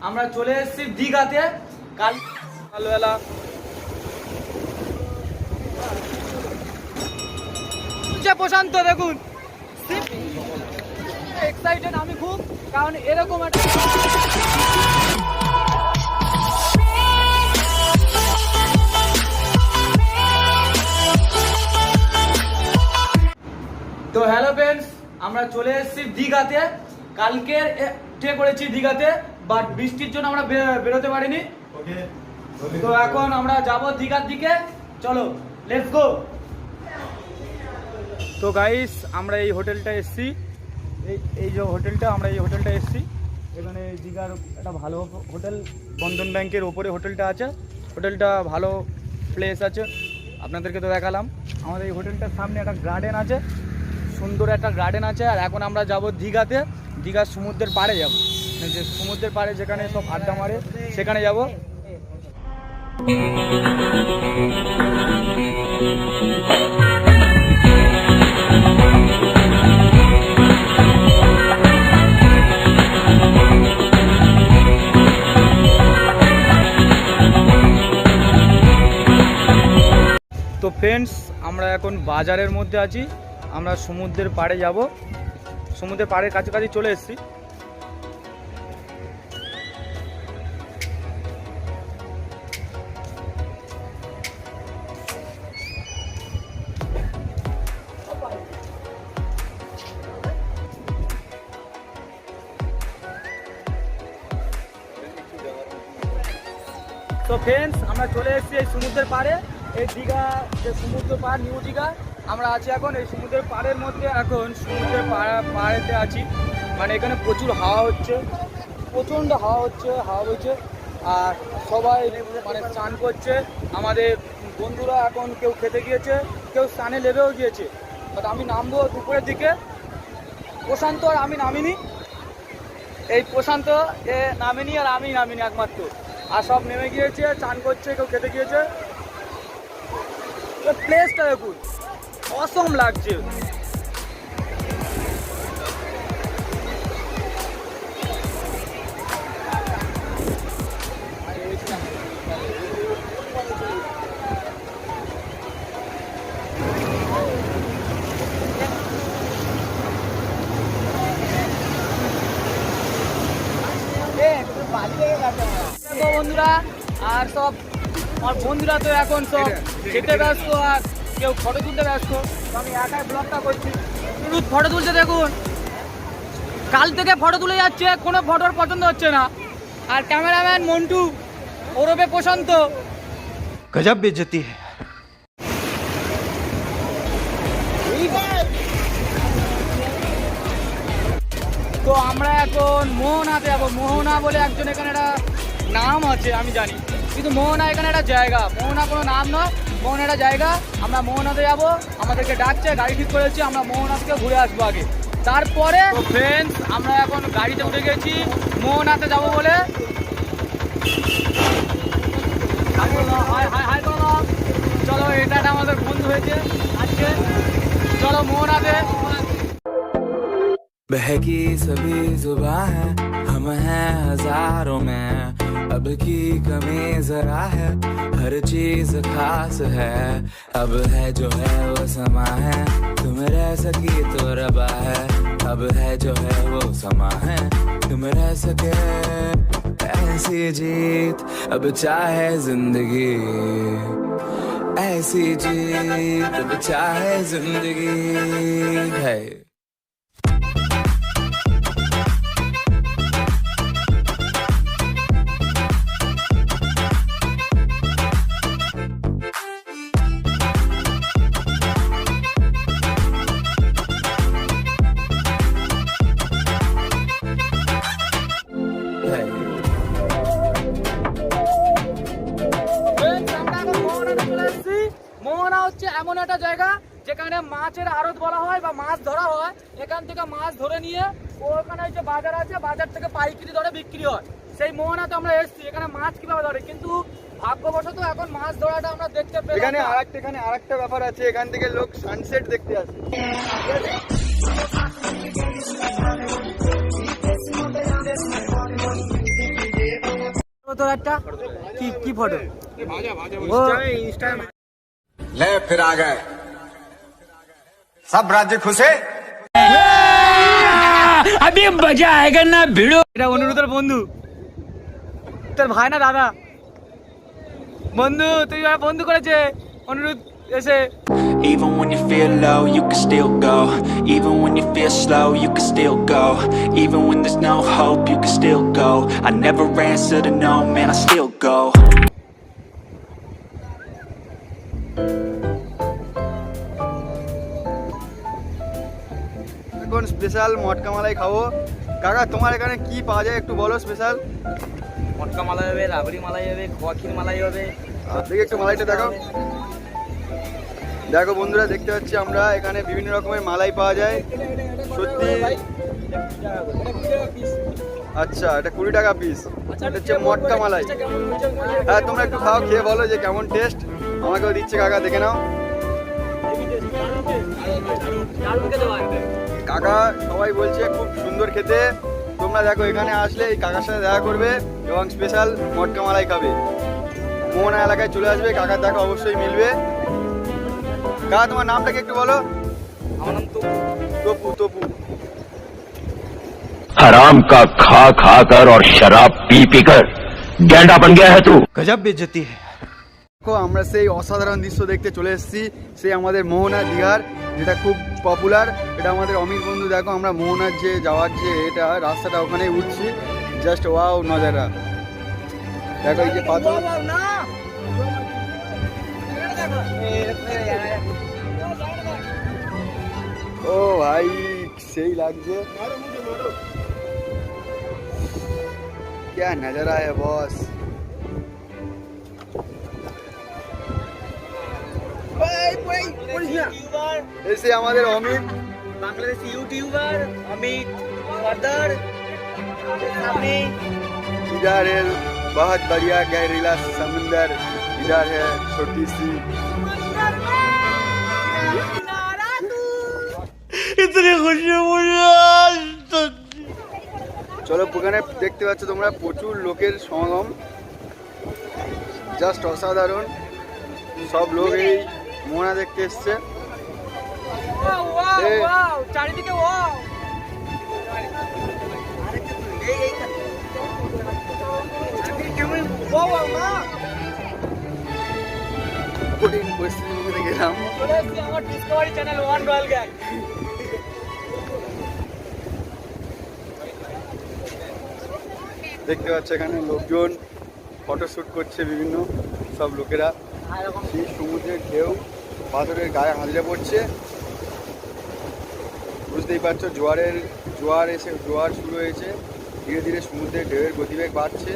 আমরা চলে এসেছি দীঘাতে। কাল সকালবেলা প্রশান্ত দেখুন এক্সাইটেড আমি খুব, কারণ এরকম একটা তো হ্যালো ফ্রেন্ডস, আমরা চলে এসেছি দীঘাতে। কালকে স্টে করেছি দীঘাতে, বাট বৃষ্টির জন্য আমরা বেরোতে পারিনি। তো এখন আমরা যাব দীঘার দিকে, চলো লেটস গো। তো গাইস, আমরা এই হোটেলটা এসেছি, এই যে হোটেলটা, আমরা এই হোটেলটা এসেছি। এখানে দীঘার একটা ভালো হোটেল, বন্ধন ব্যাংকের ওপরে হোটেলটা আছে। হোটেলটা ভালো প্লেস আছে, আপনাদেরকে তো দেখালাম। আমাদের এই হোটেলটার সামনে একটা গার্ডেন আছে, সুন্দর একটা গার্ডেন আছে। আর এখন আমরা যাব দীঘাতে, দীঘার সমুদ্রের পাড়ে যাব, যে সমুদ্রের পাড়ে যেখানে সব আড্ডা মারে সেখানে যাব। তো ফ্রেন্ডস, আমরা এখন বাজারের মধ্যে আছি, আমরা সমুদ্রের পাড়ে যাব। সমুদ্রের পাড়ের কাছাকাছি চলে এসেছি। তো ফ্রেন্ডস, আমরা চলে এসেছি এই সমুদ্রের পাড়ে। এই দীঘা যে সমুদ্র পাড়, নিউ দীঘা আমরা আছি এখন। এই সমুদ্রের পাড়ের মধ্যে এখন সমুদ্রের পাড়েতে আছি, মানে এখানে প্রচুর হাওয়া হচ্ছে, প্রচণ্ড হাওয়া হচ্ছে। আর সবাই মানে স্নান করছে। আমাদের বন্ধুরা এখন কেউ খেতে গিয়েছে, কেউ স্নানে লেবেও গিয়েছে। বাট আমি নামবো দুপুরের দিকে। প্রশান্ত আর আমি নামিনি, এই প্রশান্ত নামেনি আর আমি নামিনি একমাত্র, আর সব নেমে গিয়েছে, চান করছে, কেউ খেতে গিয়েছে। প্লেসটা দেখুন, অসম লাগছে। বন্ধুরা আর সব আমার বন্ধুরা তো এখন সব খেতে ব্যস্ত, আর কেউ ফটো তুলতে ব্যস্ত। আমি একাই ব্লগটা করছি, ফটো তুলছে দেখুন। কাল থেকে ফটো তুলে যাচ্ছে, কোনো ফটোর পছন্দ হচ্ছে না। আর ক্যামেরাম্যান মন্টু ওরফে প্রশান্ত, গজব বেইজ্জতি। তো আমরা এখন মোহনাতে যাবো। মোহনা বলে একজন এখানে একটা নাম আছে আমি জানি, কিন্তু মোহনা এখানে একটা জায়গা, মোহনা কোনো নাম নয়, মোহনা একটা জায়গা। আমরা মোহনাতে যাবো, আমাদেরকে ডাকছে, গাড়ি ঠিক করেছি, আমরা মোহনা থেকে ঘুরে আসবো আগে, তারপরে। ফ্রেন্ডস, আমরা এখন গাড়িতে উঠে গেছি মোহনাতে যাবো বলে। চলো, এটা আমাদের বন্ধু হয়েছে আজকে, চলো মোহনাতে। बहकी सभी जुबां है, हम हैं हजारों में, अब की कमी जरा है, हर चीज खास है, अब है जो है वो समा है, तुम रह सकी तो रबा है, अब है जो है वो समा है, तुम रह सके ऐसी जीत, अब चाहे जिंदगी ऐसी जीत, अब चाहे जिंदगी है। মোহনা হচ্ছে এমন একটা জায়গা যেখানে মাছের আড়ত বলা হয় বা মাছ ধরা হয়। এখান থেকে মাছ ধরে নিয়ে ওখানে যে বাজার আছে, বাজার থেকে পাইকারি দরে বিক্রি হয়। সেই মোহনাতে আমরা এসেছি, এখানে মাছ কিভাবে ধরে, কিন্তু ভাগ্যবশত এখন মাছ ধরাটা আমরা দেখতে পেলাম। এখানে আরেকটা ব্যাপার আছে, এখান থেকে লোক সানসেট দেখতে আসে। তোর একটা কি ফটো ले फिर आ गए सब राज्य खुशे अभी मजा आएगा ना भिड़ो। এটা অনুরোধের বন্ধু, তোর ভাই না দাদা বন্ধু, তুই বন্ধু করেছে অনুরোধ এসে। Even when you feel low, you can still go. Even when you feel slow, you can still go. Even when there's no hope, you can still go. I never answer to no, man, I still go. এখন special মটকা মালাই খাবো। কাকা তোমার এখানে কি পাওয়া যায় একটু বলো স্পেশাল। মটকা মালাই হবে, রাবড়ি মালাই হবে, খোয়া ক্ষীর মালাই হবে। দেখি একটু মালাইটা দেখো। দেখো বন্ধুরা, দেখতে পাচ্ছি আমরা এখানে বিভিন্ন রকমের মালাই পাওয়া যায় সত্যি। আচ্ছা, এটা 20 টাকা পিস। এটা হচ্ছে মটকা মালাই। হ্যাঁ, তোমরা একটু খাও, খেয়ে বলো যে কেমন টেস্ট। আমাকেও দিচ্ছে কাকা, দেখে নাও। কাকা সবাই বলছে খুব সুন্দর খেতে। তোমরা দেখো এখানে আসলে এই কাকার সাথে দেখা করবে এবং স্পেশাল মটকা মালাই খাবে। মোহনা এলাকায় চলে আসবে, কাকার দেখা অবশ্যই মিলবে। কাকা তোমার নামটাকে একটু বলো। আমার নাম তো তপু। তপু हराम का खा खा कर और शराब पी पी कर गैंडा बन गया है तू। গজব বেজতি है। দেখো আমরা সেই অসাধারণ দৃশ্য দেখতে চলে এসেছি, সেই আমাদের মোহনা দীঘার, যেটা খুব পপুলার। এটা আমাদের অমিত বন্ধু। দেখো আমরা মোহনার যে যাওয়ার যে এটা রাস্তাটা ওখানে উঠছি, জাস্ট ওয়াও নজারা। দেখো এই যে পাথর। ও ভাই সেই লাগছে। क्या नजारा है बॉस। ऐसे हमारे अमित, বাংলাদেশি ইউটিউবার অমিত সর্দার সামনে। इधर है बहुत बढ़िया गहरीला समंदर, इधर है छोटी सी इतनी खुशी मुझे চলো। ওখানে দেখতে পাচ্ছ তোমরা প্রচুর লোকের সমাগম, জাস্ট অসাধারণ। সব লোক এই মোহনা দেখতে এসছে। চারিদিকে ওয়াও। কঠিন পরিস্থিতির মধ্যে গেলাম। আমার Discovery channel one royal gang. দেখতে পাচ্ছ এখানে লোকজন ফটোশ্যুট করছে, বিভিন্ন সব লোকেরা। সেই সমুদ্রের ঢেউ পাথরের গায়ে হাজরে পড়ছে। বুঝতেই পারছো জোয়ার শুরু হয়েছে। ধীরে ধীরে সমুদ্রের ঢেউয়ের গতিবেগ বাড়ছে।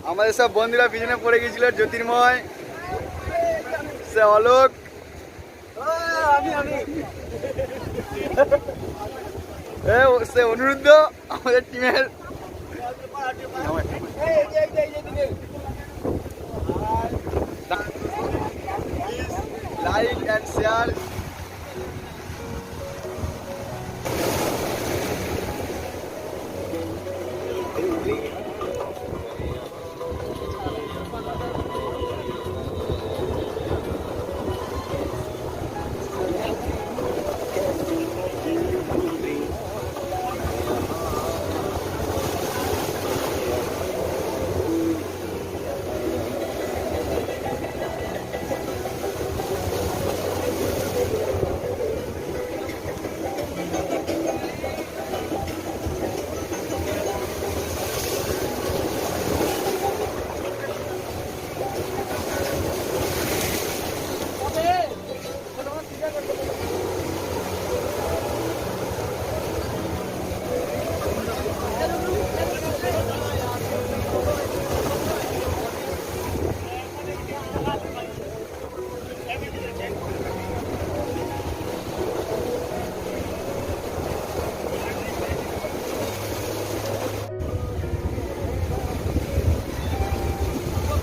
আমাদের সব বন্ধুরা পিছনে পড়ে গেছিল। জ্যোতির্ময়, সে অলোক, সে অনুরুদ্ধ, আমাদের টিমের। Like and share.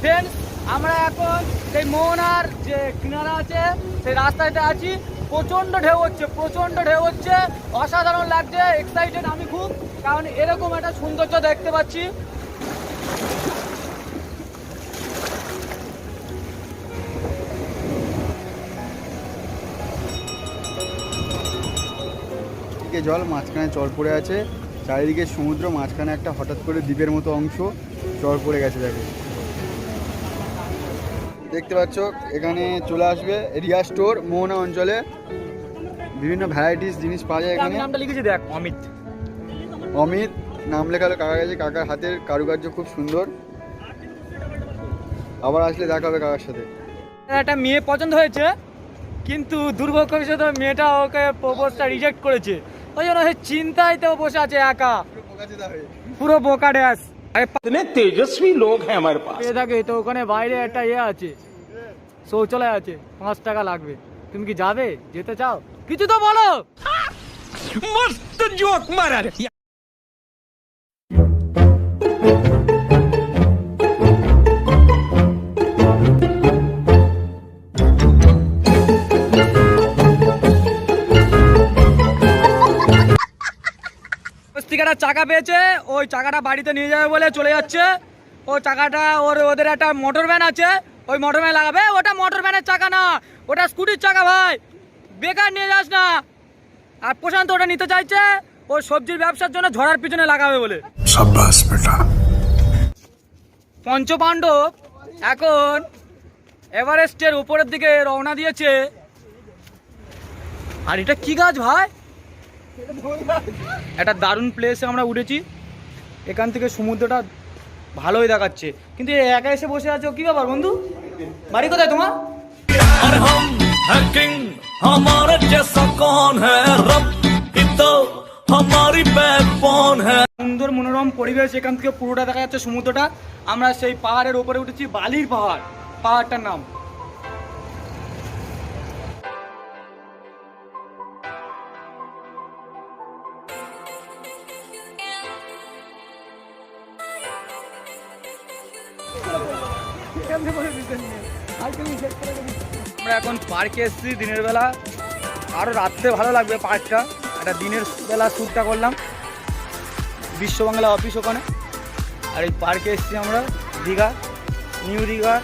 ফ্রেন্ডস আমরা এখন সেই মোহনার যে কিনারা আছে সেই রাস্তাতে আছি। প্রচণ্ড ঢেউ হচ্ছে, অসাধারণ লাগছে, এক্সাইটেড আমি খুব, কারণ এরকম একটা সৌন্দর্য দেখতে পাচ্ছি। এদিকে জল, মাঝখানে চর পড়ে আছে, চারিদিকে সমুদ্র, মাঝখানে একটা হঠাৎ করে দ্বীপের মতো অংশ চর পড়ে গেছে। দেখো, দেখতে পাচ্ছ এখানে চলে আসবে রিয়া স্টোর মোহনা অঞ্চলে, বিভিন্ন ভ্যারাইটিস জিনিস পাওয়া যায় এখানে। আমি নামটা লিখেছি দেখ, অমিত। অমিত নাম লেখালো কাকা কাছে, কাকার হাতের কারুকার্য খুব সুন্দর। আবার আসলে দেখা হবে কাকার সাথে। একটা মেয়ে পছন্দ হয়েছে, কিন্তু দুর্ভাগ্যবশত মেয়েটা ওকে প্রপোজটা রিজেক্ট করেছে, ওই জন্য সে চিন্তায় তো বসে আছে একা, পুরো বোকা ড্যাস। इतने तेजस्वी लोग हैं हमारे पास। পেয়ে থাকে তো ওখানে বাইরে একটা আছে, শৌচালয় আছে, 5 টাকা লাগবে। তুমি কি যাবে? যেতে চাও? কিছু তো বলো। मस्त जोक मारा रे। স্টিকারটা চাকা পেয়েছে, ওই চাকাটা বাড়িতে নিয়ে যাবে বলে চলে যাচ্ছে। ওই চাকাটা ওদের একটা মোটর ভ্যান আছে, ওই মোটর ভ্যান লাগাবে। ওটা মোটর ভ্যানের চাকা না, ওটা স্কুটির চাকা ভাই, বেকার নিয়ে যাস না। আর প্রশান্ত ওটা নিতে চাইছে, ও সবজির ব্যবসার জন্য ঝড়ার পিছনে লাগাবে বলে। পঞ্চপাণ্ডব এখন এভারেস্টের উপরের দিকে রওনা দিয়েছে। আর এটা কি গাছ ভাই? একটা দারুণ প্লেসে আমরা উঠেছি, এখান থেকে সমুদ্রটা ভালোই দেখাচ্ছে, কিন্তু একা এসে বসে আছো, কি ব্যাপার বন্ধু? বাড়ি কোথায় তোমার? সুন্দর মনোরম পরিবেশ, এখান থেকে পুরোটা দেখা যাচ্ছে সমুদ্রটা। আমরা সেই পাহাড়ের উপরে উঠেছি, বালির পাহাড়, পাহাড়টার নাম। আমরা এখন পার্কে এসেছি দিনের বেলা, আরও রাত্রে ভালো লাগবে পার্কটা। একটা দিনের বেলা শ্যুটটা করলাম বিশ্ব বাংলা অফিস ওখানে। আর এই পার্কে এসেছি আমরা, দীঘা, নিউ দীঘা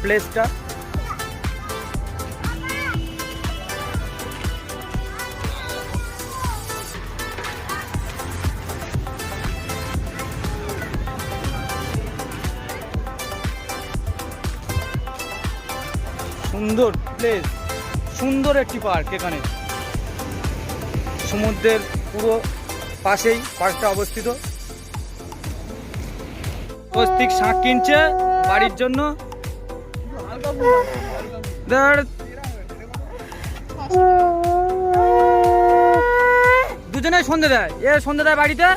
প্লেসটা। সুন্দর প্লেস, সুন্দর একটি পার্ক। এখানে সমুদ্রের পুরো পাশেই পার্কটা অবস্থিত। স্বস্তিক শাঁখ কিনছে বাড়ির জন্য। দুজনে সন্ধে দেয়, এ সন্ধে দেয় বাড়িতে,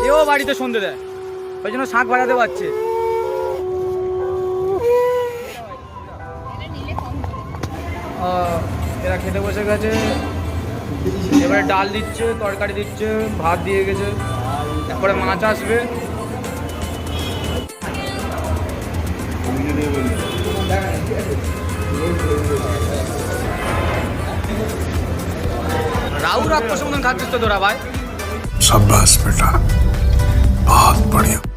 এও বাড়িতে সন্ধে দেয়, ওই জন্য শাঁখ বাজাতে পারছে। এরা খেতে বসে গেছে, এবারে ডাল দিচ্ছে, তরকারি দিচ্ছে, ভাত দিয়ে গেছে, তারপরে মাছ আসবে। রাহুল আত্মসমর্পণ খাচ্ছিস তো তোরা ভাই? शाबाश बेटा, बहुत बढ़िया।